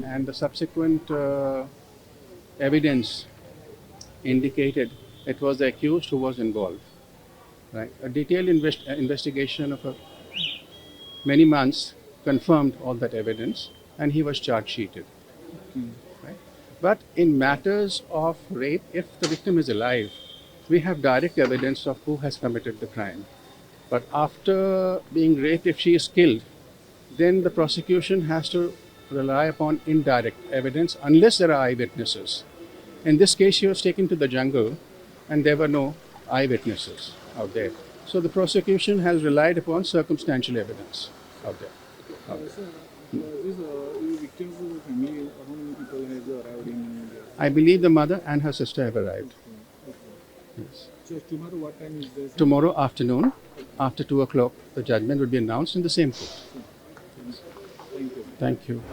and the subsequent evidence indicated it was the accused who was involved. Right? A detailed investigation of many months confirmed all that evidence, and he was charge sheeted. Right? But in matters of rape, if the victim is alive, we have direct evidence of who has committed the crime. But after being raped, if she is killed, then the prosecution has to rely upon indirect evidence unless there are eyewitnesses. In this case, she was taken to the jungle and there were no eyewitnesses out there. So the prosecution has relied upon circumstantial evidence out there. These victims' family, how many people have arrived in India? I believe the mother and her sister have arrived. Yes. So tomorrow what time is this? Tomorrow afternoon, after 2 o'clock, the judgment will be announced in the same court. Thank you. Thank you.